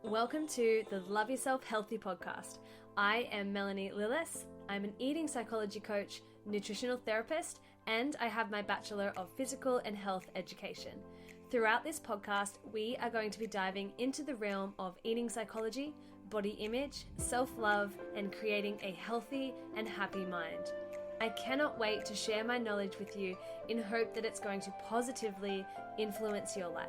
Welcome to the Love Yourself Healthy podcast. I am Melanie Lillis. I'm an eating psychology coach, nutritional therapist, and I have my Bachelor of Physical and Health Education. Throughout this podcast, we are going to be diving into the realm of eating psychology, body image, self-love, and creating a healthy and happy mind. I cannot wait to share my knowledge with you in hope that it's going to positively influence your life.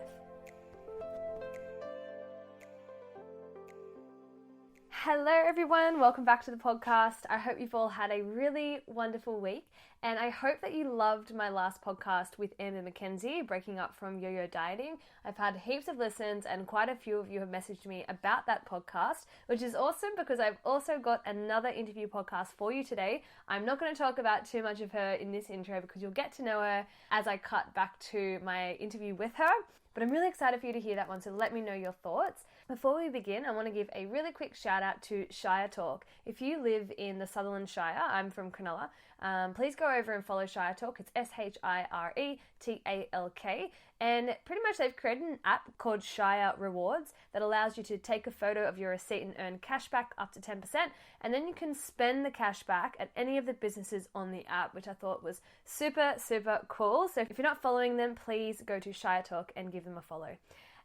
Hello everyone, welcome back to the podcast. I hope you've all had a really wonderful week, and I hope that you loved my last podcast with Amber McKenzie, breaking up from yo-yo dieting. I've had heaps of listens and quite a few of you have messaged me about that podcast, which is awesome because I've also got another interview podcast for you today. I'm not going to talk about too much of her in this intro because you'll get to know her as I cut back to my interview with her. But I'm really excited for you to hear that one, so let me know your thoughts. Before we begin, I want to give a really quick shout out to Shire Talk. If you live in the Sutherland Shire, I'm from Cronulla, please go over and follow Shire Talk. It's ShireTalk. And pretty much they've created an app called Shire Rewards that allows you to take a photo of your receipt and earn cash back up to 10%. And then you can spend the cash back at any of the businesses on the app, which I thought was super, super cool. So if you're not following them, please go to Shire Talk and give them a follow.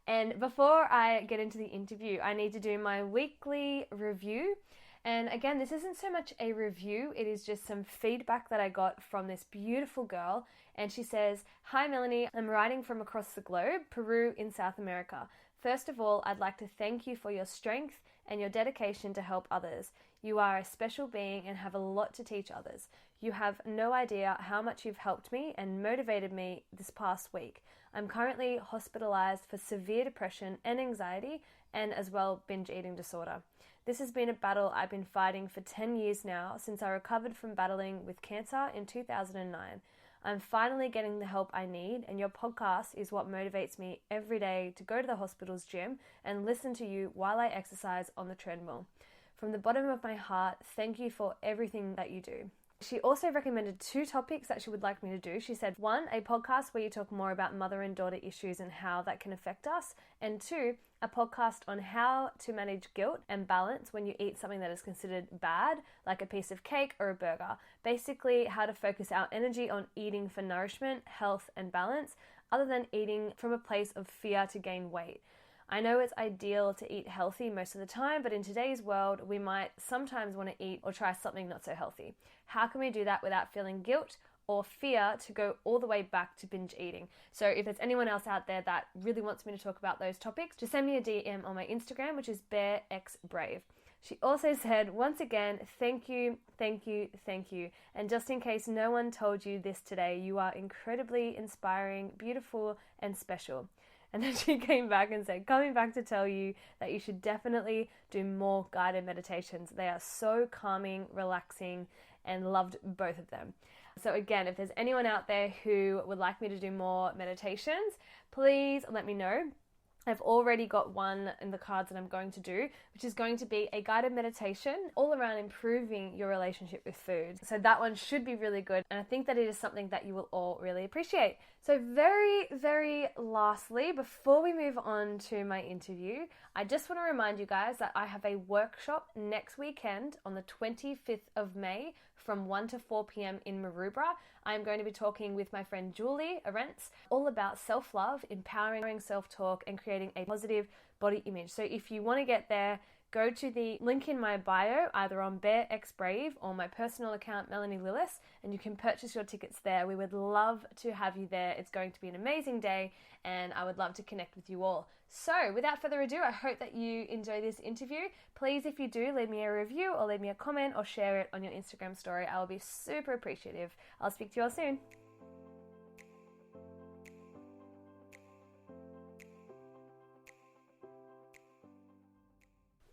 And before I get into the interview, I need to do my weekly review. And again, this isn't so much a review, it is just some feedback that I got from this beautiful girl. And she says, "Hi Melanie, I'm writing from across the globe, Peru in South America. First of all, I'd like to thank you for your strength and your dedication to help others. You are a special being and have a lot to teach others. You have no idea how much you've helped me and motivated me this past week. I'm currently hospitalized for severe depression and anxiety and as well binge eating disorder. This has been a battle I've been fighting for 10 years now since I recovered from battling with cancer in 2009. I'm finally getting the help I need, and your podcast is what motivates me every day to go to the hospital's gym and listen to you while I exercise on the treadmill. From the bottom of my heart, thank you for everything that you do." She also recommended 2 topics that she would like me to do. She said, 1, a podcast where you talk more about mother and daughter issues and how that can affect us. And 2, a podcast on how to manage guilt and balance when you eat something that is considered bad, like a piece of cake or a burger. Basically, how to focus our energy on eating for nourishment, health, and balance, other than eating from a place of fear to gain weight. I know it's ideal to eat healthy most of the time, but in today's world, we might sometimes want to eat or try something not so healthy. How can we do that without feeling guilt or fear to go all the way back to binge eating? So if there's anyone else out there that really wants me to talk about those topics, just send me a DM on my Instagram, which is bearxbrave. She also said, "Once again, thank you, thank you, thank you. And just in case no one told you this today, you are incredibly inspiring, beautiful, and special." And then she came back and said, "Coming back to tell you that you should definitely do more guided meditations. They are so calming, relaxing, and loved both of them." So again, if there's anyone out there who would like me to do more meditations, please let me know. I've already got one in the cards that I'm going to do, which is going to be a guided meditation all around improving your relationship with food. So that one should be really good, and I think that it is something that you will all really appreciate. So very, very lastly, before we move on to my interview, I just want to remind you guys that I have a workshop next weekend on the 25th of May from 1 to 4 p.m. in Maroubra. I'm going to be talking with my friend Julie Arentz all about self-love, empowering self-talk, and creating a positive body image. So if you want to get there, go to the link in my bio, either on bearxbrave or my personal account, Melanie Lillis, and you can purchase your tickets there. We would love to have you there. It's going to be an amazing day, and I would love to connect with you all. So without further ado, I hope that you enjoy this interview. Please, if you do, leave me a review or leave me a comment or share it on your Instagram story. I will be super appreciative. I'll speak to you all soon.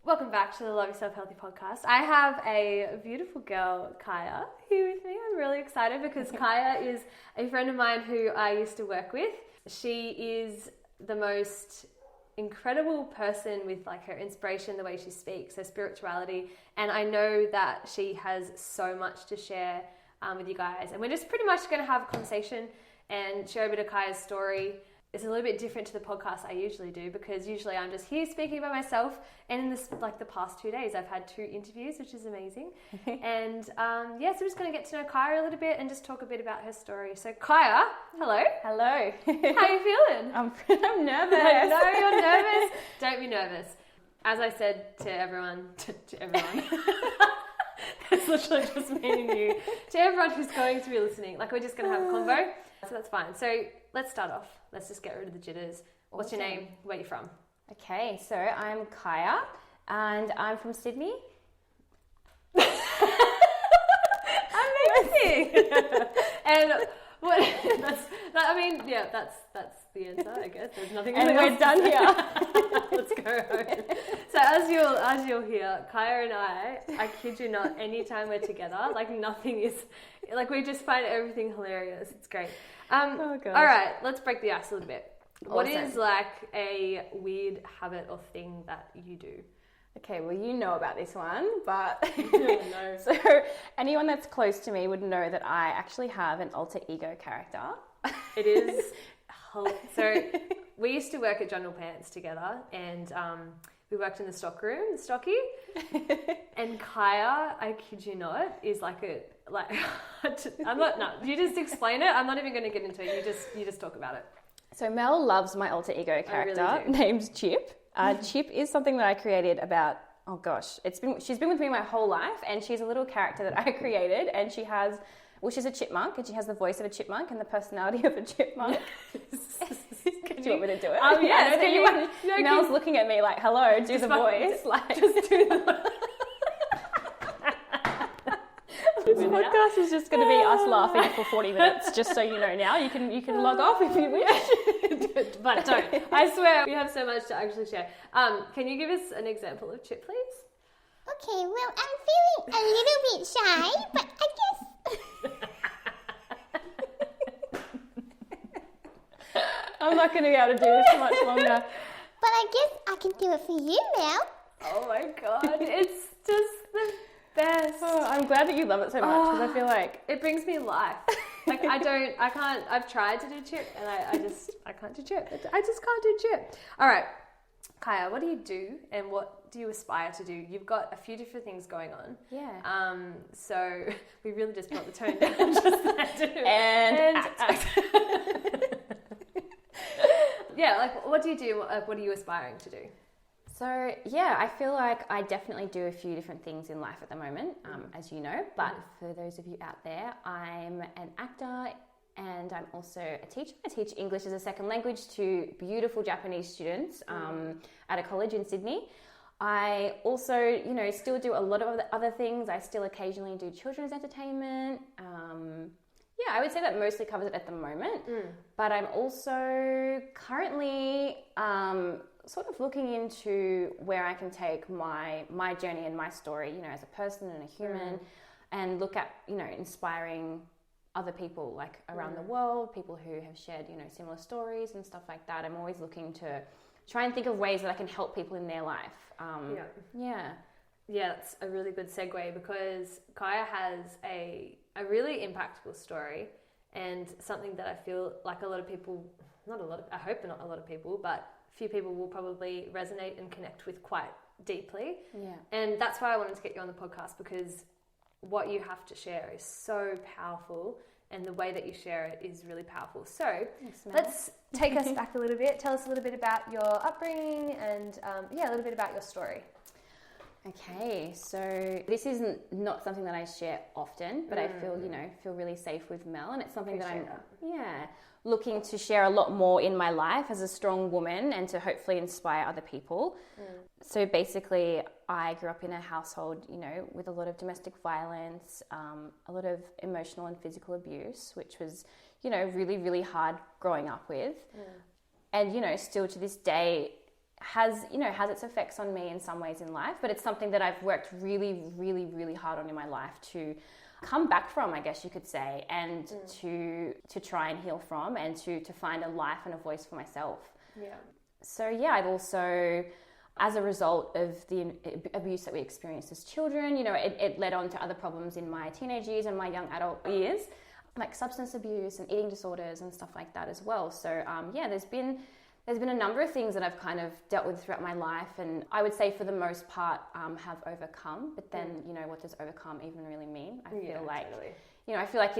Welcome back to the Love Yourself Healthy podcast. I have a beautiful girl, Kya, here with me. I'm really excited because Kya is a friend of mine who I used to work with. She is the most incredible person with like her inspiration, the way she speaks, her spirituality, and I know that she has so much to share with you guys. And we're just pretty much going to have a conversation and share a bit of Kya's story it's a little bit different to the podcast I usually do, because usually I'm just here speaking by myself, and in this, like the past 2 days I've had 2 interviews, which is amazing. And so we're just going to get to know Kya a little bit and just talk a bit about her story. So Kya, hello. Hello. How are you feeling? I'm nervous. I know you're nervous. Don't be nervous. As I said to everyone, it's literally just me and you, to everyone who's going to be listening, like we're just going to have a convo, so that's fine. So let's start off. Let's just get rid of the jitters. What's your name? Where are you from? Okay, so I'm Kya and I'm from Sydney. Amazing. And what? That's the answer, I guess. There's nothing. And we're done here. Let's go home. So as you'll hear, Kya and I kid you not, anytime we're together, like nothing is, like we just find everything hilarious. It's great. Oh gosh. All right, let's break the ice a little bit. Awesome. What is like a weird habit or thing that you do? Okay, well, you know about this one, but No. So anyone that's close to me would know that I actually have an alter ego character. It is. So we used to work at General Pants together, and we worked in the stockroom, the stocky. And Kya, I kid you not, is like I'm not. No, you just explain it. I'm not even going to get into it. You just talk about it. So Mel loves my alter ego character named Chip. Chip is something that I created about, oh gosh, she's been with me my whole life, and she's a little character that I created, and she's a chipmunk, and she has the voice of a chipmunk and the personality of a chipmunk. Do you want me to do it? Yes. Mel's looking at me like, hello, do the voice. Just do the voice. This podcast is just going to be us laughing for 40 minutes, just so you know now. You can log off if you wish. But don't. I swear, we have so much to actually share. Can you give us an example of Chip, please? Okay, well, I'm feeling a little bit shy, but I guess... I'm not going to be able to do this for much longer. But I guess I can do it for you now. Oh my God, it's just the best. Oh, I'm glad that you love it so much, because I feel like... It brings me life. Like I've tried to do Chip, and I can't do Chip. I just can't do Chip. All right, Kya, what do you do, and what do you aspire to do? You've got a few different things going on. Yeah. So we really just brought the tone down just there. And act. Yeah, like what do you do? What are you aspiring to do? So, yeah, I feel like I definitely do a few different things in life at the moment, as you know. But for those of you out there, I'm an actor and I'm also a teacher. I teach English as a second language to beautiful Japanese students at a college in Sydney. I also, still do a lot of other things. I still occasionally do children's entertainment. Yeah, I would say that mostly covers it at the moment. But I'm also currently... sort of looking into where I can take my journey and my story, as a person and a human, and look at, inspiring other people like around the world, people who have shared, similar stories and stuff like that. I'm always looking to try and think of ways that I can help people in their life. Yeah, that's a really good segue, because Kya has a really impactful story, and something that I feel like a lot of people, I hope not a lot of people, but few people will probably resonate and connect with quite deeply. Yeah. And that's why I wanted to get you on the podcast, because what you have to share is so powerful, and the way that you share it is really powerful. So let's take us back a little bit. Tell us a little bit about your upbringing and a little bit about your story. Okay, so this isn't not something that I share often, but I feel really safe with Mel, and it's something that I'm looking to share a lot more in my life as a strong woman, and to hopefully inspire other people. So basically, I grew up in a household, with a lot of domestic violence, a lot of emotional and physical abuse, which was, really, really hard growing up with. And, still to this day has its effects on me in some ways in life, but it's something that I've worked really, really, really hard on in my life to come back from, I guess you could say, and to try and heal from, and to find a life and a voice for myself. Yeah. So I've also, as a result of the abuse that we experienced as children, it led on to other problems in my teenage years and my young adult years. like substance abuse and eating disorders and stuff like that as well. So there's been a number of things that I've kind of dealt with throughout my life, and I would say for the most part have overcome. But then, what does overcome even really mean? I feel like, totally. I feel like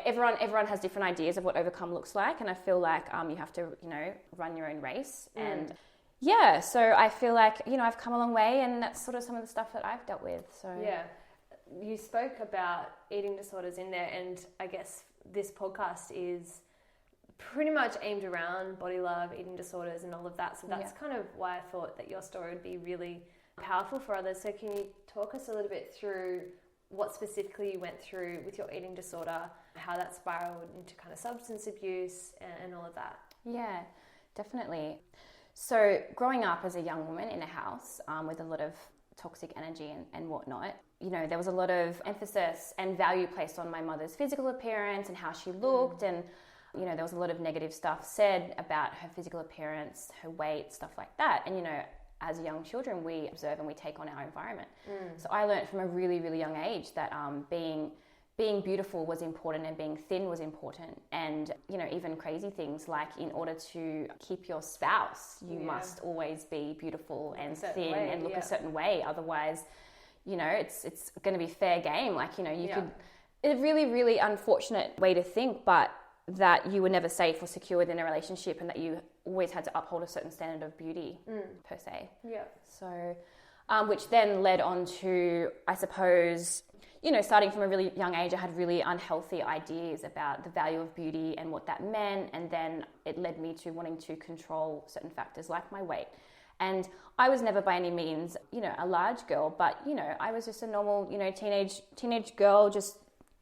everyone has different ideas of what overcome looks like, and I feel like you have to, run your own race. And so I feel like, I've come a long way, and that's sort of some of the stuff that I've dealt with. So you spoke about eating disorders in there, and I guess this podcast is pretty much aimed around body love, eating disorders and all of that. So that's kind of why I thought that your story would be really powerful for others. So can you talk us a little bit through what specifically you went through with your eating disorder, how that spiraled into kind of substance abuse and all of that? Yeah, definitely. So growing up as a young woman in a house with a lot of toxic energy and whatnot, there was a lot of emphasis and value placed on my mother's physical appearance and how she looked, and there was a lot of negative stuff said about her physical appearance, her weight, stuff like that. And as young children, we observe and we take on our environment. So I learned from a really, really young age that being beautiful was important, and being thin was important. And, even crazy things like, in order to keep your spouse, you must always be beautiful and thin and look a certain way. Otherwise, it's going to be fair game. Like, you could, a really, really unfortunate way to think, but that you were never safe or secure within a relationship, and that you always had to uphold a certain standard of beauty per se. Yeah. So, which then led on to, I suppose, starting from a really young age, I had really unhealthy ideas about the value of beauty and what that meant. And then it led me to wanting to control certain factors like my weight. And I was never by any means, a large girl, but, I was just a normal, teenage girl, just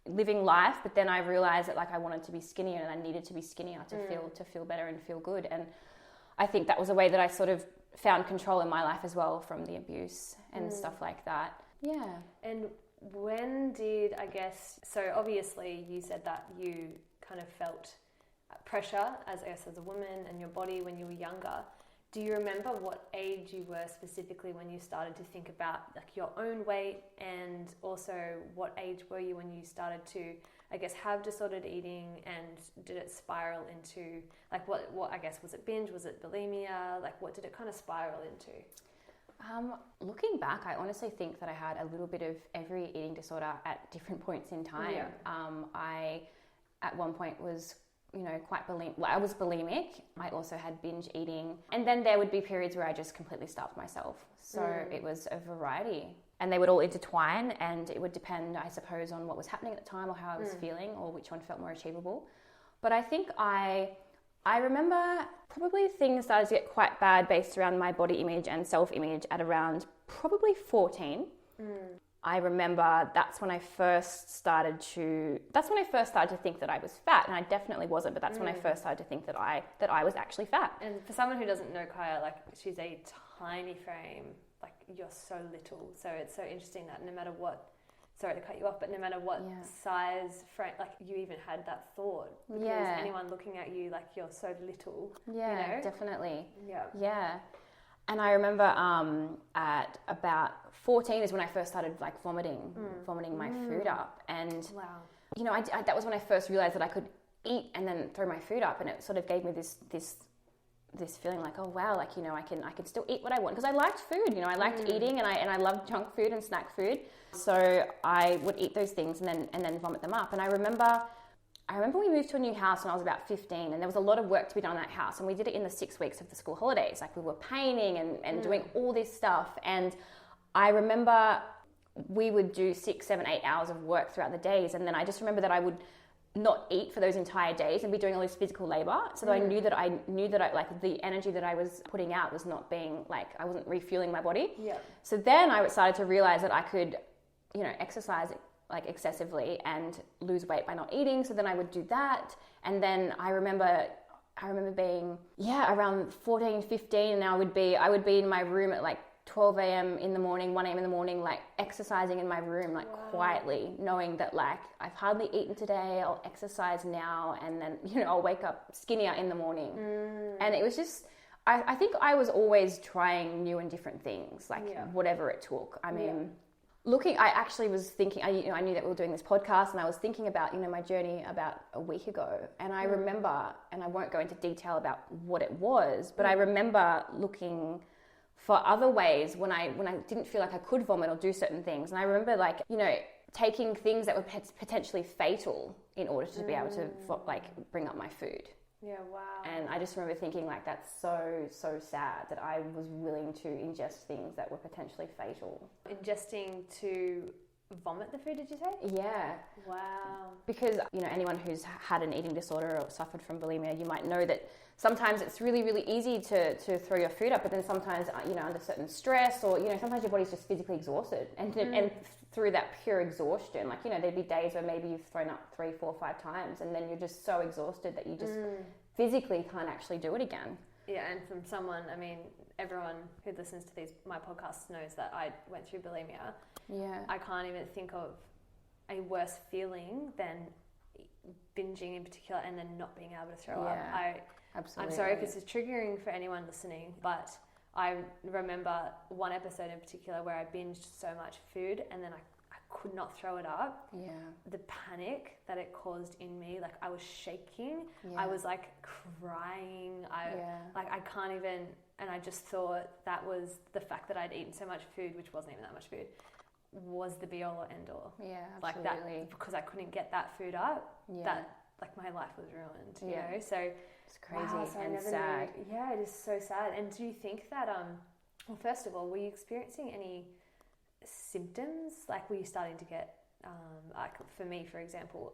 living life. But then I realized that I wanted to be skinnier, and I needed to be skinnier to feel better and feel good. And I think that was a way that I sort of found control in my life as well, from the abuse and stuff like that. Yeah. And when did, so obviously you said that you kind of felt pressure as a woman and your body when you were younger. Do you remember what age you were specifically when you started to think about your own weight, and also what age were you when you started to, have disordered eating, and did it spiral into what was it binge? Was it bulimia? What did it kind of spiral into? Looking back, I honestly think that I had a little bit of every eating disorder at different points in time. Yeah. I, at one point, was quite bulimic. I was bulimic. I also had binge eating. And then there would be periods where I just completely starved myself. So it was a variety. And they would all intertwine, and it would depend, I suppose, on what was happening at the time, or how I was feeling, or which one felt more achievable. But I think I remember probably things started to get quite bad based around my body image and self-image at around probably 14. I remember that's when I first started to think that I was fat, and I definitely wasn't, but that's when I first started to think that I was actually fat. And for someone who doesn't know Kya, she's a tiny frame, you're so little. So it's so interesting that no matter what, sorry to cut you off, but no matter what size frame, you even had that thought, because anyone looking at you, you're so little. Yeah, definitely. Yeah. And I remember at about 14 is when I first started vomiting my food up. And, that was when I first realized that I could eat and then throw my food up. And it sort of gave me this feeling oh wow, I can still eat what I want. Because I liked food, I liked eating, and I loved junk food and snack food. So I would eat those things and then vomit them up. And I remember we moved to a new house when I was about 15, and there was a lot of work to be done in that house, and we did it in the 6 weeks of the school holidays. We were painting and doing all this stuff, and I remember we would do 6, 7, 8 hours of work throughout the days, and then I just remember that I would not eat for those entire days and be doing all this physical labor, so that I knew that the energy that I was putting out was not being I wasn't refueling my body. Yeah. So then I started to realize that I could, exercise excessively and lose weight by not eating. So then I would do that. And then I remember being, around 14, 15, and I would be in my room at 12 a.m. in the morning, 1 a.m. in the morning, exercising in my room, quietly, knowing that I've hardly eaten today, I'll exercise now, and then, I'll wake up skinnier in the morning. And it was just, I think I was always trying new and different things, whatever it took. I mean, I actually was thinking, I knew that we were doing this podcast, and I was thinking about, my journey about a week ago. And I remember, and I won't go into detail about what it was, but I remember looking for other ways when I didn't feel like I could vomit or do certain things. And I remember taking things that were potentially fatal in order to be able to bring up my food. Yeah, wow. And I just remember thinking that's so sad that I was willing to ingest things that were potentially fatal. Ingesting to vomit the food, did you say? Yeah. Wow. Because, anyone who's had an eating disorder or suffered from bulimia, you might know that sometimes it's really, really easy to throw your food up, but then sometimes, under certain stress or, sometimes your body's just physically exhausted. And through that pure exhaustion, there'd be days where maybe you've thrown up 3, 4, 5 times, and then you're just so exhausted that you just physically can't actually do it again. Yeah, and from someone, everyone who listens to my podcasts knows that I went through bulimia. Yeah. I can't even think of a worse feeling than binging in particular and then not being able to throw up. Absolutely. I'm sorry if this is triggering for anyone listening, but I remember one episode in particular where I binged so much food and then I could not throw it up. Yeah. The panic that it caused in me, I was shaking. Yeah. I was crying. I can't even, and I just thought that was the fact that I'd eaten so much food, which wasn't even that much food, was the be all or end all. Yeah, absolutely. Because I couldn't get that food up, that my life was ruined, you know? So it's crazy and sad. Yeah, it is so sad. And do you think that, well, first of all, were you experiencing any symptoms? Were you starting to get, for me, for example,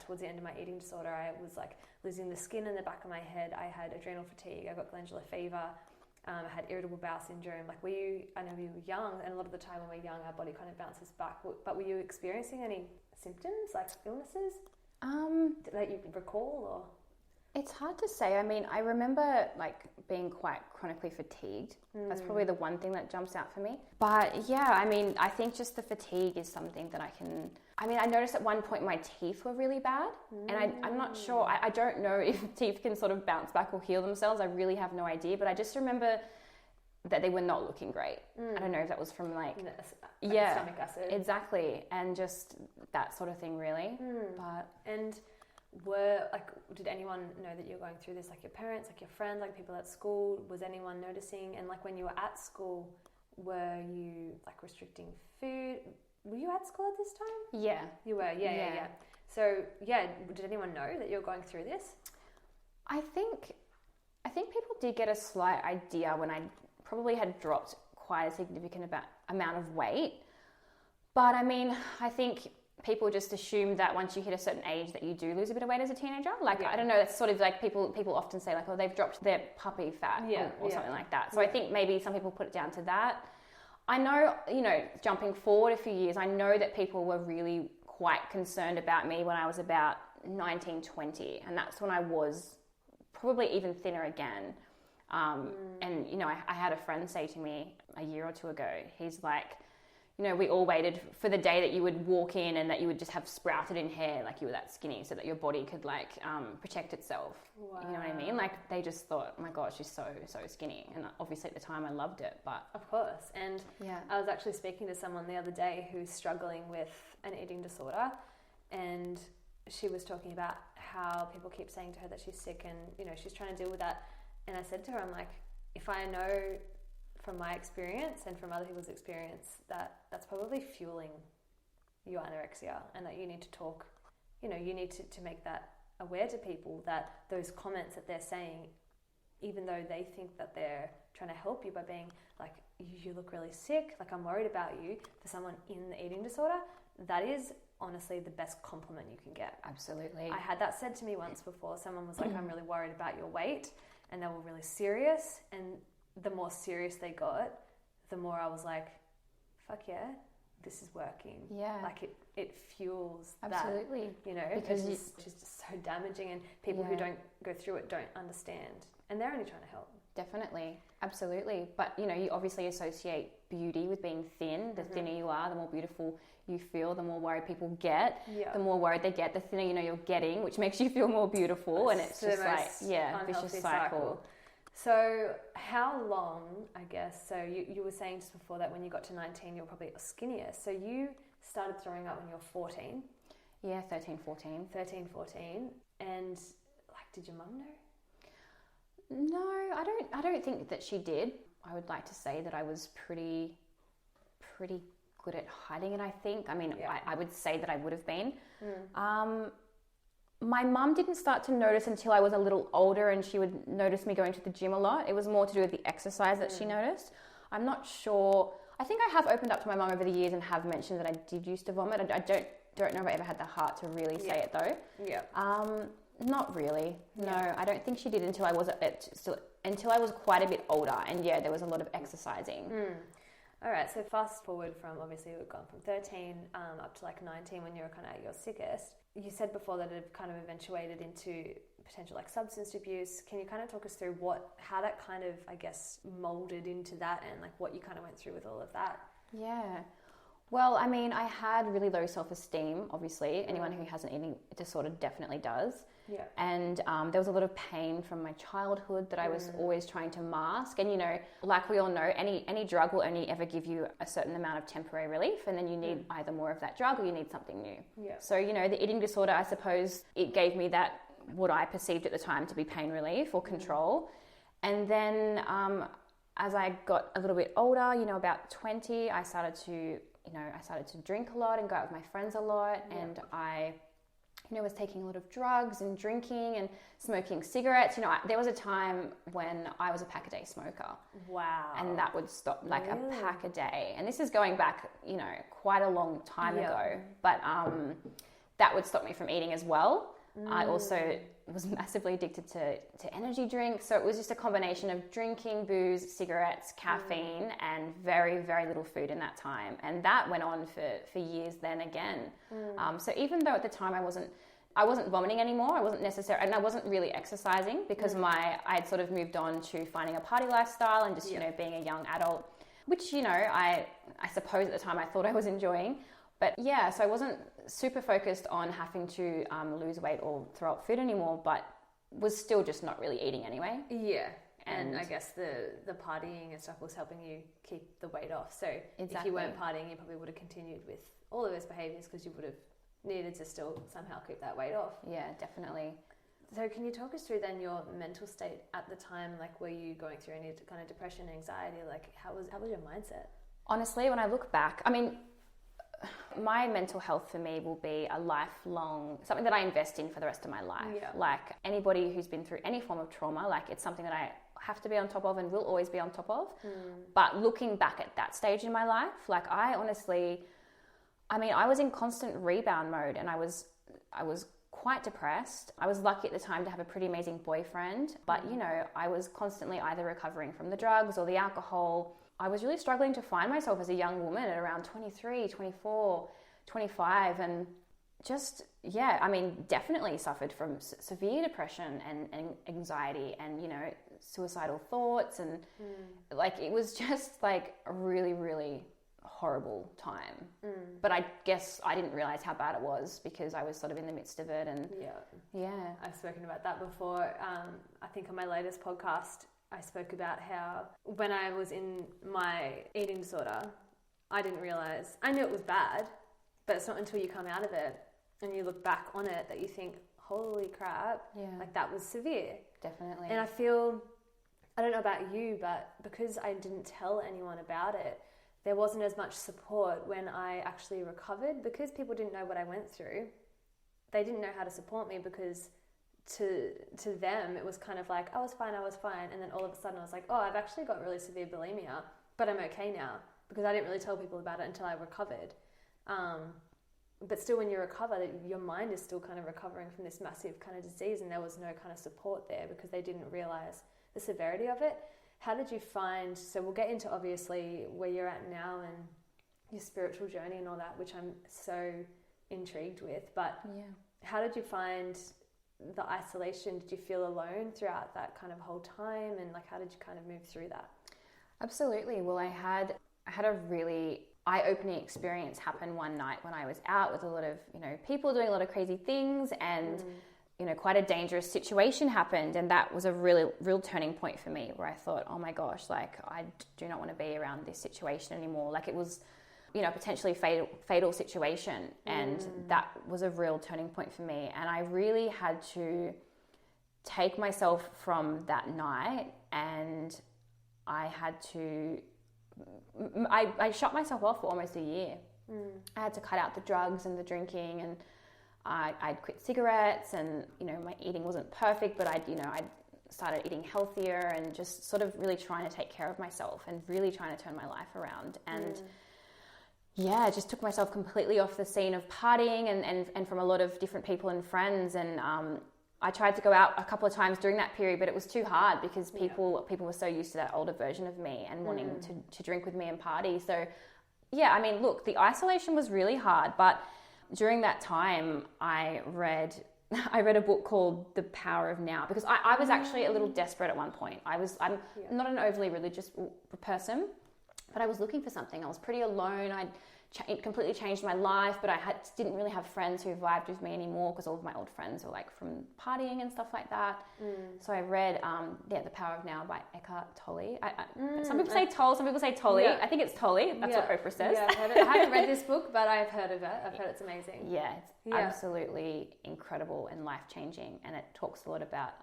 towards the end of my eating disorder, I was losing the skin in the back of my head. I had adrenal fatigue. I got glandular fever. I had irritable bowel syndrome. I know you were young, and a lot of the time when we're young, our body kind of bounces back. But were you experiencing any symptoms, illnesses, that you recall, or? It's hard to say. I remember being quite chronically fatigued. That's probably the one thing that jumps out for me. But yeah, I think just the fatigue is something that I noticed at one point my teeth were really bad. And I'm not sure, I don't know if teeth can sort of bounce back or heal themselves. I really have no idea. But I just remember that they were not looking great. I don't know if that was from stomach acid. Exactly. And just that sort of thing really. Did anyone know that you were going through this? Your parents, your friends, people at school? Was anyone noticing? And when you were at school, were you restricting food? Were you at school at this time? Yeah. You were, yeah. So did anyone know that you were going through this? I think people did get a slight idea when I probably had dropped quite a significant amount of weight. But I think people just assume that once you hit a certain age that you do lose a bit of weight as a teenager. I don't know, it's sort of people often say oh, they've dropped their puppy fat or something like that. So I think maybe some people put it down to that. I know, jumping forward a few years, I know that people were really quite concerned about me when I was about 19, 20. And that's when I was probably even thinner again. And, I had a friend say to me a year or two ago, he's like, we all waited for the day that you would walk in and that you would just have sprouted in hair, you were that skinny, so that your body could protect itself. Wow. You know what I mean? They just thought, oh my God, she's so skinny. And obviously at the time I loved it, but of course. And I was actually speaking to someone the other day who's struggling with an eating disorder, and she was talking about how people keep saying to her that she's sick, and she's trying to deal with that. And I said to her, I'm like, if I know from my experience and from other people's experience that's probably fueling your anorexia, and that you need to talk, you need to make that aware to people that those comments that they're saying, even though they think that they're trying to help you by being you look really sick, I'm worried about you, for someone in the eating disorder, that is honestly the best compliment you can get. Absolutely. I had that said to me once before. Someone was like, I'm really worried about your weight, and they were really serious, and the more serious they got, the more I was like, fuck yeah, this is working. Yeah. It fuels Absolutely. that, because it's just so damaging, and people who don't go through it don't understand, and they're only trying to help. Definitely. Absolutely. But, you obviously associate beauty with being thin. The thinner you are, the more beautiful you feel, the more worried people get. Yeah. The more worried they get, the thinner you're getting, which makes you feel more beautiful. And it's just vicious cycle. So how long, I guess, so you were saying just before that when you got to 19, you were probably skinnier. So you started throwing up when you were 14. Yeah, 13, 14. 13, 14. And like, did your mum know? No, I don't think that she did. I would like to say that I was pretty good at hiding it, I think. I mean, yeah. I would say that I would have been. My mum didn't start to notice until I was a little older, and she would notice me going to the gym a lot. It was more to do with the exercise that she noticed. I'm not sure. I think I have opened up to my mum over the years and have mentioned that I did used to vomit. I don't know if I ever had the heart to really say it though. Yeah. Not really. No, I don't think she did until I was until I was quite a bit older, and yeah, there was a lot of exercising. All right, so fast forward from, obviously we've gone from 13 up to like 19 when you were kind of at your sickest. You said before that it kind of eventuated into potential like substance abuse. Can you kind of talk us through how that kind of, I guess, molded into that, and like what you kind of went through with all of that? Yeah. Well, I mean, I had really low self-esteem, obviously. Anyone who has an eating disorder definitely does. Yeah. And there was a lot of pain from my childhood that I was always trying to mask. And, you know, like we all know, any drug will only ever give you a certain amount of temporary relief, and then you need either more of that drug or you need something new. Yeah. So, you know, the eating disorder, I suppose, it gave me that, what I perceived at the time to be pain relief or control. And then as I got a little bit older, you know, about 20, I started to drink a lot and go out with my friends a lot. Yeah. And I, you know, was taking a lot of drugs and drinking and smoking cigarettes. You know, there was a time when I was a pack a day smoker. Wow. And that would stop, like a pack a day. And this is going back, you know, quite a long time ago. But that would stop me from eating as well. I also was massively addicted to energy drinks. So it was just a combination of drinking, booze, cigarettes, caffeine, and very, very little food in that time. And that went on for years then again. So even though at the time I wasn't vomiting anymore, I wasn't really exercising because I had sort of moved on to finding a party lifestyle and just, you know, being a young adult, which, you know, I suppose at the time I thought I was enjoying. But yeah, so I wasn't super focused on having to lose weight or throw up food anymore, but was still just not really eating anyway. Yeah. And I guess the partying and stuff was helping you keep the weight off. So if you weren't partying, you probably would have continued with all of those behaviours because you would have needed to still somehow keep that weight off. Yeah, definitely. So can you talk us through then your mental state at the time? Like, were you going through any kind of depression, anxiety? Like, how was your mindset? Honestly, when I look back, I mean, my mental health for me will be a lifelong, something that I invest in for the rest of my life. Yeah. Like anybody who's been through any form of trauma, like it's something that I have to be on top of and will always be on top of. But looking back at that stage in my life, like I was in constant rebound mode, and I was quite depressed. I was lucky at the time to have a pretty amazing boyfriend, but you know, I was constantly either recovering from the drugs or the alcohol. I was really struggling to find myself as a young woman at around 23, 24, 25, and just, yeah, I mean, definitely suffered from severe depression and anxiety and, you know, suicidal thoughts, and like it was just like a really, really horrible time. But I guess I didn't realize how bad it was because I was sort of in the midst of it. And yeah, I've spoken about that before. I think on my latest podcast I spoke about how when I was in my eating disorder, I didn't realize, I knew it was bad, but it's not until you come out of it and you look back on it that you think, holy crap, like that was severe. Definitely. And I feel, I don't know about you, but because I didn't tell anyone about it, there wasn't as much support when I actually recovered, because people didn't know what I went through. They didn't know how to support me because to them it was kind of like, I was fine, and then all of a sudden I was like, oh, I've actually got really severe bulimia, but I'm okay now, because I didn't really tell people about it until I recovered. But still, when you recover, your mind is still kind of recovering from this massive kind of disease, and there was no kind of support there because they didn't realize the severity of it. How did you find, so we'll get into obviously where you're at now and your spiritual journey and all that, which I'm so intrigued with, but how did you find the isolation? Did you feel alone throughout that kind of whole time, and like how did you kind of move through that? Absolutely. Well, I had a really eye-opening experience happen one night when I was out with a lot of, you know, people doing a lot of crazy things, and quite a dangerous situation happened, and that was a really real turning point for me, where I thought, oh my gosh, like I do not want to be around this situation anymore. Like it was, potentially fatal situation, and that was a real turning point for me. And I really had to take myself from that night, and I shut myself off for almost a year. I had to cut out the drugs and the drinking, and I'd quit cigarettes, and my eating wasn't perfect, but I started eating healthier and just sort of really trying to take care of myself and really trying to turn my life around. And I just took myself completely off the scene of partying and from a lot of different people and friends. And I tried to go out a couple of times during that period, but it was too hard because people were so used to that older version of me and wanting to drink with me and party. So look, the isolation was really hard, but during that time I read a book called The Power of Now, because I was actually a little desperate at one point. I'm not an overly religious person, but I was looking for something. I was pretty alone. It completely changed my life, but I didn't really have friends who vibed with me anymore, because all of my old friends were like from partying and stuff like that. So I read The Power of Now by Eckhart Tolle. Some people say Tolle, some people say Tolle. I think it's Tolle. That's what Oprah says. Yeah, I haven't read this book, but I've heard of it. I've heard it's amazing. Yeah, it's absolutely incredible and life-changing, and it talks a lot about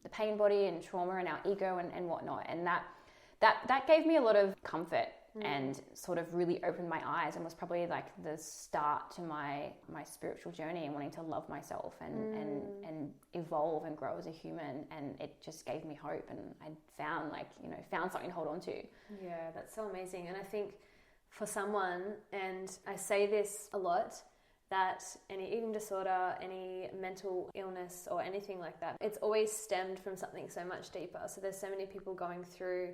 the pain body and trauma and our ego and whatnot, and that gave me a lot of comfort and sort of really opened my eyes, and was probably like the start to my spiritual journey and wanting to love myself and evolve and grow as a human. And it just gave me hope, and I found something to hold on to. Yeah, that's so amazing. And I think for someone, and I say this a lot, that any eating disorder, any mental illness or anything like that, it's always stemmed from something so much deeper. So there's so many people going through,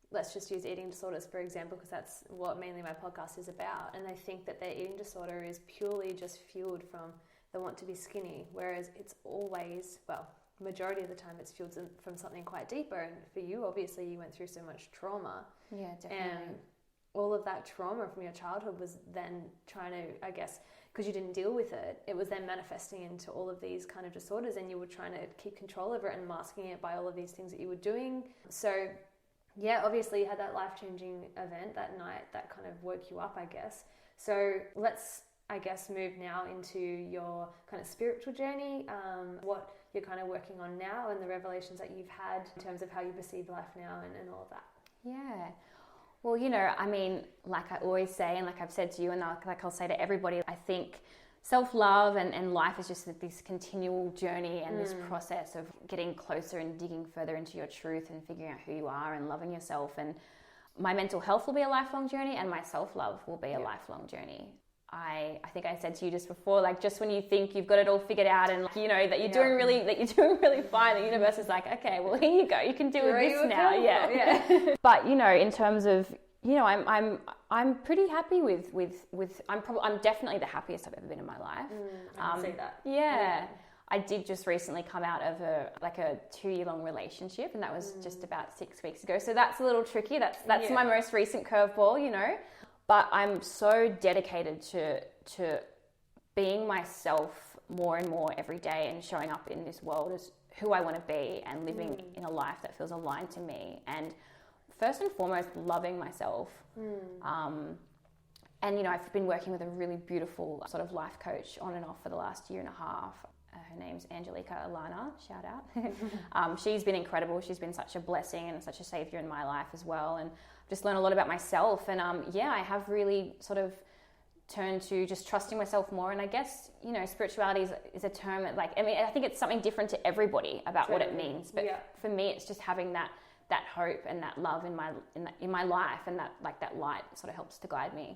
let's just use eating disorders for example, because that's what mainly my podcast is about, and they think that their eating disorder is purely just fueled from the want to be skinny, whereas it's always, majority of the time it's fueled from something quite deeper. And for you, obviously, you went through so much trauma. Yeah, definitely. And all of that trauma from your childhood was then trying to, I guess, because you didn't deal with it, it was then manifesting into all of these kind of disorders, and you were trying to keep control over it and masking it by all of these things that you were doing. So yeah, obviously you had that life-changing event that night that kind of woke you up, I guess. So let's, I guess, move now into your kind of spiritual journey, what you're kind of working on now and the revelations that you've had in terms of how you perceive life now and all of that. Yeah. Well, like I always say, and like I've said to you, and like I'll say to everybody, I think self-love and life is just this continual journey and this process of getting closer and digging further into your truth and figuring out who you are and loving yourself. And my mental health will be a lifelong journey, and my self-love will be a lifelong journey. I think I said to you just before, like, just when you think you've got it all figured out and that you're doing really fine, the universe is like, okay, well, here you go, you can do this now. Yeah. But in terms of I'm pretty happy with I'm definitely the happiest I've ever been in my life. I can see that. Yeah. I did just recently come out of a 2-year-long relationship, and that was just about 6 weeks ago. So that's a little tricky. That's my most recent curveball, But I'm so dedicated to being myself more and more every day, and showing up in this world as who I want to be, and living in a life that feels aligned to me, and first and foremost, loving myself. And I've been working with a really beautiful sort of life coach on and off for the last year and a half. Her name's Angelica Alana, shout out. She's been incredible. She's been such a blessing and such a savior in my life as well. And I've just learned a lot about myself. And I have really sort of turned to just trusting myself more. And I guess, spirituality is a term that I think it's something different to everybody about what it means. But for me, it's just having that hope and that love in my life, and that light sort of helps to guide me.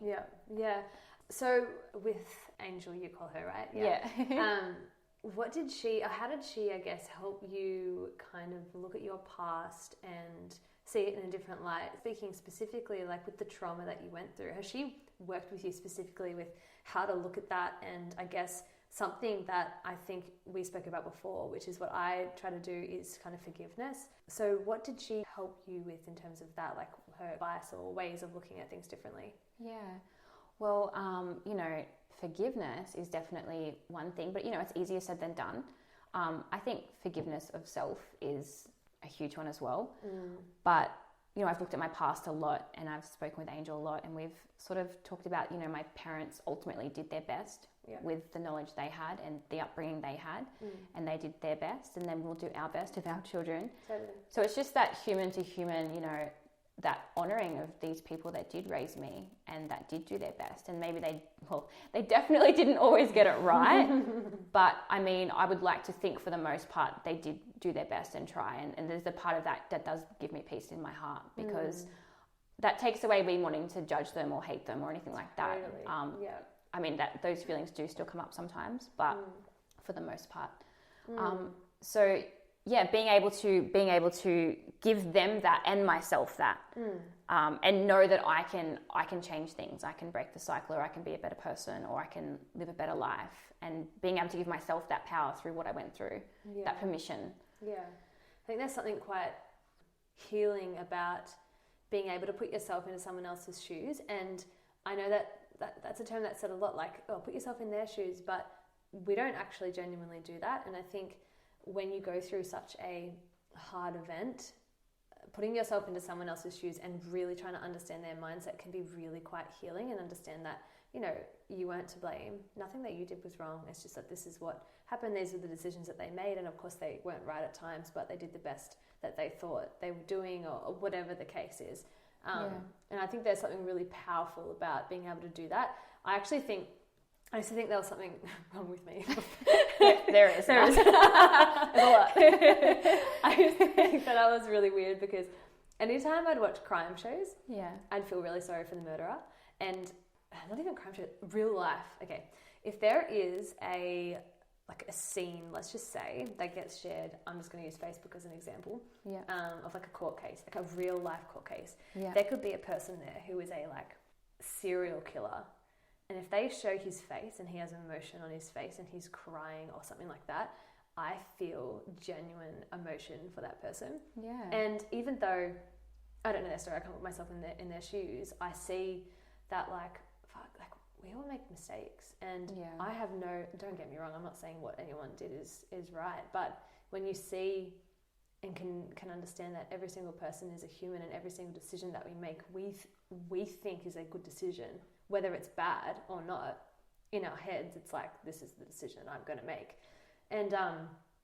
Yeah. So with Angel, you call her, right? Yeah. How did she, I guess, help you kind of look at your past and see it in a different light? Speaking specifically, like with the trauma that you went through, has she worked with you specifically with how to look at that? And I guess something that I think we spoke about before, which is what I try to do, is kind of forgiveness. So what did she help you with in terms of that, like her advice or ways of looking at things differently? Yeah. Well, forgiveness is definitely one thing, but it's easier said than done. I think forgiveness of self is a huge one as well. But, you know, I've looked at my past a lot, and I've spoken with Angel a lot, and we've sort of talked about, you know, my parents ultimately did their best with the knowledge they had and the upbringing they had, and they did their best, and then we'll do our best with our children. Totally. So it's just that human to human, you know, that honouring of these people that did raise me and that did do their best. And maybe they definitely didn't always get it right. But I mean, I would like to think for the most part, they did do their best and try. And there's a part of that does give me peace in my heart, because that takes away me wanting to judge them or hate them or anything like that. Totally. I mean, that those feelings do still come up sometimes, but for the most part. So yeah, being able to give them that and myself that, and know that I can change things. I can break the cycle, or I can be a better person, or I can live a better life. And being able to give myself that power through what I went through, that permission. Yeah, I think there's something quite healing about being able to put yourself into someone else's shoes. And I know that's a term that's said a lot, like, oh, put yourself in their shoes, but we don't actually genuinely do that. And I think when you go through such a hard event, putting yourself into someone else's shoes and really trying to understand their mindset can be really quite healing, and understand that, you know, you weren't to blame. Nothing that you did was wrong. It's just that this is what happened. These are the decisions that they made. And of course they weren't right at times, but they did the best that they thought they were doing, or whatever the case is. And I think there's something really powerful about being able to do that. I used to think there was something wrong with me. There is. There's a lot. I used to think that I was really weird, because anytime I'd watch crime shows, I'd feel really sorry for the murderer. And not even crime shows, real life. Okay, if there is a scene, let's just say, that gets shared, I'm just going to use Facebook as an example, of like a court case, like a real life court case. There could be a person there who is a serial killer. And if they show his face and he has emotion on his face and he's crying or something like that, I feel genuine emotion for that person. Yeah. And even though I don't know their story, I can't put myself in their shoes, I see that we all make mistakes. And I have don't get me wrong, I'm not saying what anyone did is right, but when you see and can understand that every single person is a human, and every single decision that we make, we think is a good decision, whether it's bad or not, in our heads, it's like, this is the decision I'm going to make. And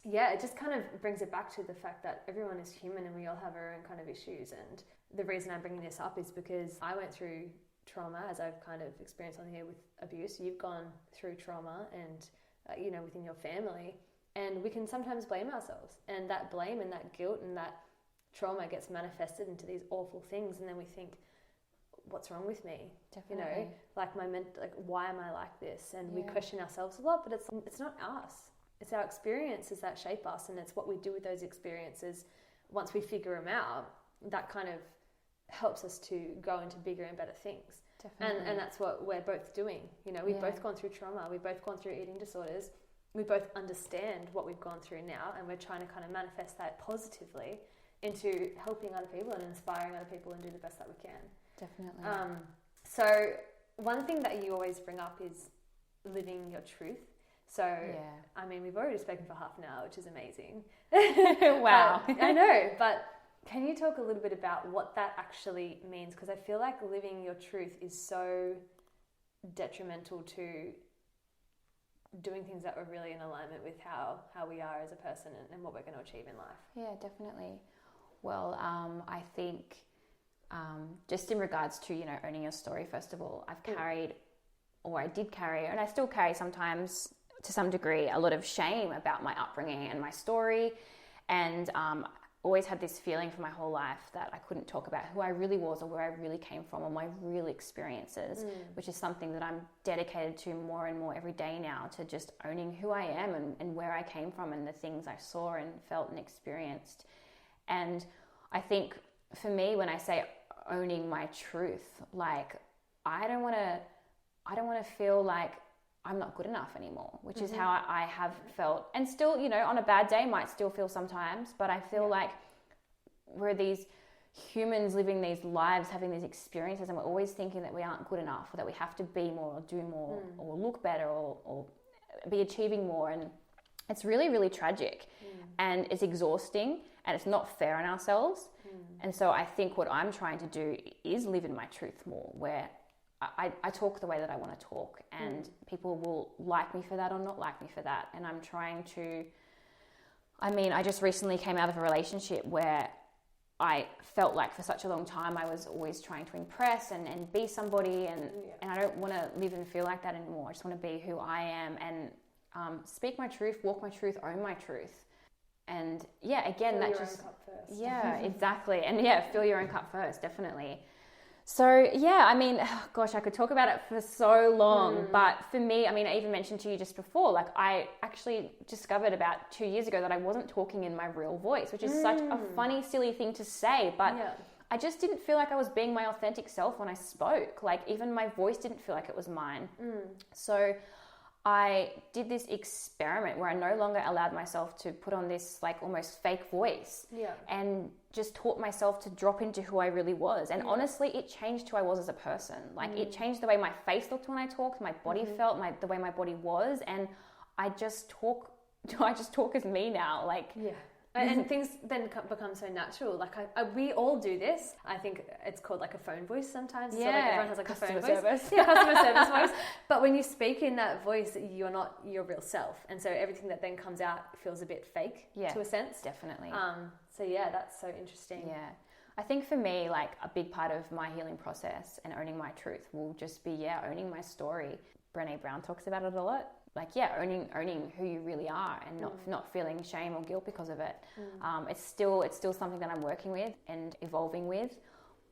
it just kind of brings it back to the fact that everyone is human and we all have our own kind of issues. And the reason I'm bringing this up is because I went through trauma, as I've kind of experienced on here with abuse. You've gone through trauma and, within your family, and we can sometimes blame ourselves. And that blame and that guilt and that trauma gets manifested into these awful things. And then we think, what's wrong with me? Definitely. Why am I like this? And we question ourselves a lot, but it's not us. It's our experiences that shape us, and it's what we do with those experiences. Once we figure them out, that kind of helps us to go into bigger and better things. Definitely. And that's what we're both doing. We've both gone through trauma. We've both gone through eating disorders. We both understand what we've gone through now, and we're trying to kind of manifest that positively into helping other people and inspiring other people and do the best that we can. Definitely. So one thing that you always bring up is living your truth. So, I mean, we've already spoken for half an hour, which is amazing. Wow. I know, but can you talk a little bit about what that actually means? Because I feel like living your truth is so detrimental to doing things that are really in alignment with how we are as a person and what we're going to achieve in life. Yeah, definitely. Well, I think just in regards to, owning your story, first of all, I've carried, or I did carry, and I still carry sometimes to some degree, a lot of shame about my upbringing and my story. And always had this feeling for my whole life that I couldn't talk about who I really was or where I really came from or my real experiences, which is something that I'm dedicated to more and more every day now, to just owning who I am and where I came from and the things I saw and felt and experienced. And I think for me, when I say owning my truth, I don't want to feel like I'm not good enough anymore, which is how I have felt. And still, on a bad day might still feel sometimes, but I feel like we're these humans living these lives, having these experiences, and we're always thinking that we aren't good enough, or that we have to be more or do more or look better or be achieving more. And it's really, really tragic and it's exhausting and it's not fair on ourselves. And so I think what I'm trying to do is live in my truth more, where I talk the way that I want to talk, and people will like me for that or not like me for that. And I'm trying to, I just recently came out of a relationship where I felt like for such a long time I was always trying to impress and be somebody, and I don't want to live and feel like that anymore. I just want to be who I am and speak my truth, walk my truth, own my truth. And yeah, again, fill that your just, own cup first. yeah, exactly. And yeah, fill your own cup first, definitely. So yeah, gosh, I could talk about it for so long, but for me, I even mentioned to you just before, like I actually discovered about 2 years ago that I wasn't talking in my real voice, which is such a funny, silly thing to say, but I just didn't feel like I was being my authentic self when I spoke. Like even my voice didn't feel like it was mine. So I did this experiment where I no longer allowed myself to put on this like almost fake voice, and just taught myself to drop into who I really was. And honestly, it changed who I was as a person. Like it changed the way my face looked when I talked, my body felt, the way my body was, and I just talk as me now. Like and things then become so natural. Like we all do this. I think it's called like a phone voice sometimes. So like everyone has like customer a phone service. voice. Yeah, customer service voice. But when you speak in that voice, you're not your real self. And so everything that then comes out feels a bit fake to a sense. Definitely. So yeah, that's so interesting. Yeah. I think for me, like a big part of my healing process and owning my truth will just be, owning my story. Brené Brown talks about it a lot. Like, owning who you really are and not feeling shame or guilt because of it. It's still something that I'm working with and evolving with,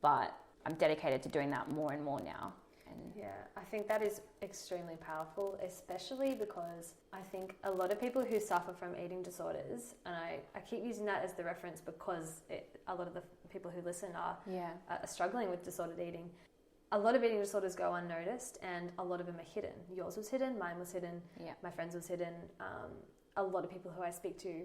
but I'm dedicated to doing that more and more now. And yeah, I think that is extremely powerful, especially because I think a lot of people who suffer from eating disorders, and I keep using that as the reference because a lot of the people who listen are struggling with disordered eating. A lot of eating disorders go unnoticed and a lot of them are hidden. Yours was hidden, mine was hidden, my friend's was hidden. A lot of people who I speak to,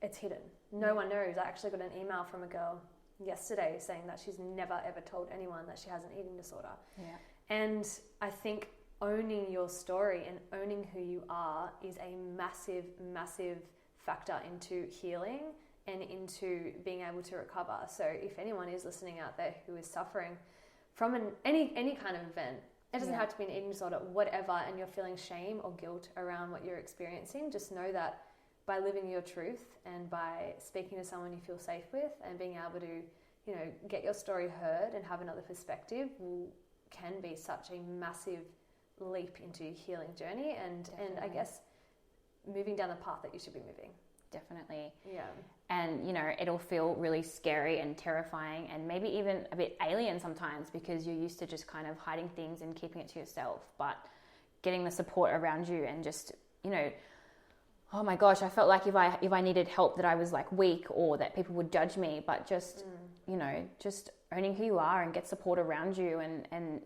it's hidden. No one knows. I actually got an email from a girl yesterday saying that she's never ever told anyone that she has an eating disorder. Yeah. And I think owning your story and owning who you are is a massive, massive factor into healing and into being able to recover. So if anyone is listening out there who is suffering from any kind of event, it doesn't have to be an eating disorder, whatever, and you're feeling shame or guilt around what you're experiencing, just know that by living your truth and by speaking to someone you feel safe with and being able to, get your story heard and have another perspective can be such a massive leap into your healing journey and I guess moving down the path that you should be moving. Definitely. Yeah. And, it'll feel really scary and terrifying and maybe even a bit alien sometimes because you're used to just kind of hiding things and keeping it to yourself. But getting the support around you and just, oh my gosh, I felt like if I needed help that I was like weak or that people would judge me, but just, just owning who you are and get support around you and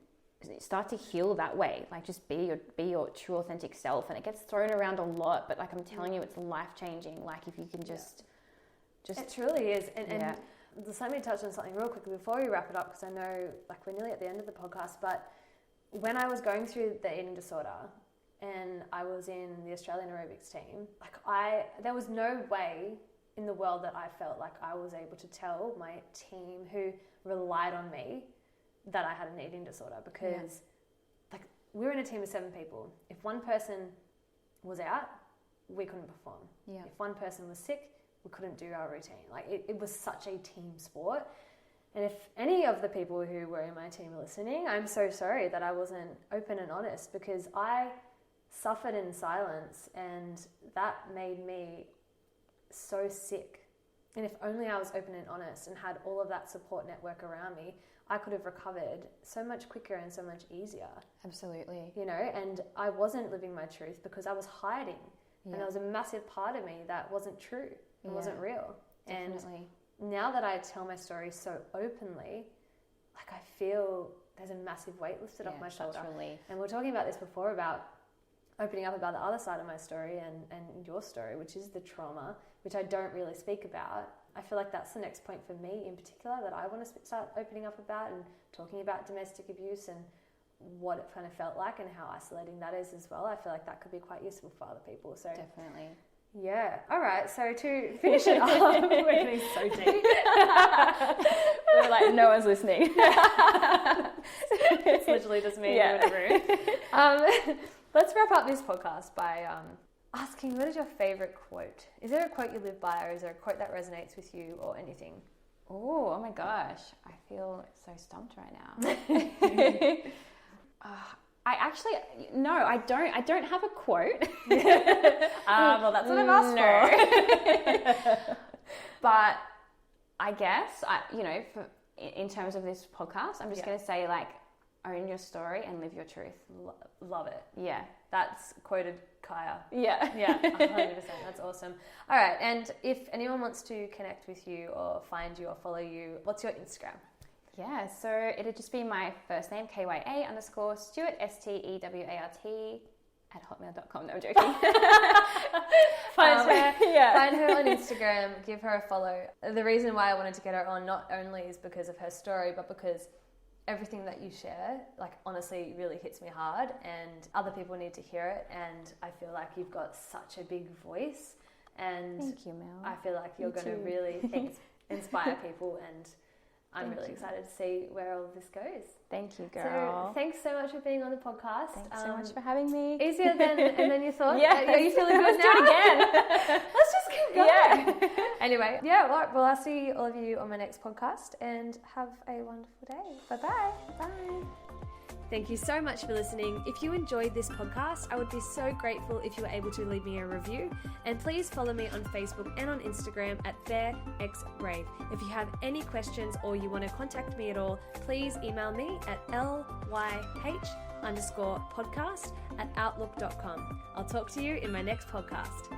start to heal that way. Like just be your true authentic self. And it gets thrown around a lot, but like I'm telling you, it's life-changing. Like if you can just it truly is. And just let me touch on something real quickly before we wrap it up, because I know like we're nearly at the end of the podcast, but when I was going through the eating disorder and I was in the Australian aerobics team, there was no way in the world that I felt like I was able to tell my team who relied on me that I had an eating disorder, because like we were in a team of 7 people. If one person was out, we couldn't perform. Yeah. If one person was sick, we couldn't do our routine. Like it was such a team sport. And if any of the people who were in my team are listening, I'm so sorry that I wasn't open and honest, because I suffered in silence and that made me so sick. And if only I was open and honest and had all of that support network around me, I could have recovered so much quicker and so much easier. Absolutely. And I wasn't living my truth because I was hiding. Yeah. And there was a massive part of me that wasn't true. It wasn't real. Definitely. And now that I tell my story so openly, like I feel there's a massive weight lifted off my shoulder. And we were talking about this before about opening up about the other side of my story and your story, which is the trauma, which I don't really speak about. I feel like that's the next point for me in particular that I want to start opening up about and talking about domestic abuse and what it kind of felt like and how isolating that is as well. I feel like that could be quite useful for other people. So definitely. Yeah. All right. So to finish it up, we're getting so deep. We're like, no one's listening. It's literally just me in the room. Let's wrap up this podcast by asking, what is your favorite quote? Is there a quote you live by, or is there a quote that resonates with you, or anything? Oh my gosh, I feel so stumped right now. I don't have a quote. Well, that's what I've asked for. But I guess, in terms of this podcast, I'm just going to say, like, own your story and live your truth. Love it. Yeah. That's quoted Kya. Yeah. Yeah, 100%. That's awesome. All right. And if anyone wants to connect with you or find you or follow you, what's your Instagram? Yeah, so it'd just be my first name, KYA_Stewart, STEWART @hotmail.com. No, I'm joking. Find her on Instagram, give her a follow. The reason why I wanted to get her on not only is because of her story, but because everything that you share, like, honestly really hits me hard, and other people need to hear it. And I feel like you've got such a big voice, and thank you, Mel. I feel like you're going to really inspire people, and I'm really excited to see where all of this goes. Thank you, girl. So thanks so much for being on the podcast. Thanks so much for having me. Easier than you thought? Yeah. Are you feeling good Let's now? do it again. Let's just keep going. Yeah. Anyway, well, I'll see all of you on my next podcast, and have a wonderful day. Bye-bye. Bye. Thank you so much for listening. If you enjoyed this podcast, I would be so grateful if you were able to leave me a review. And please follow me on Facebook and on Instagram @FairXBrave. If you have any questions or you want to contact me at all, please email me at lyh_podcast@outlook.com. I'll talk to you in my next podcast.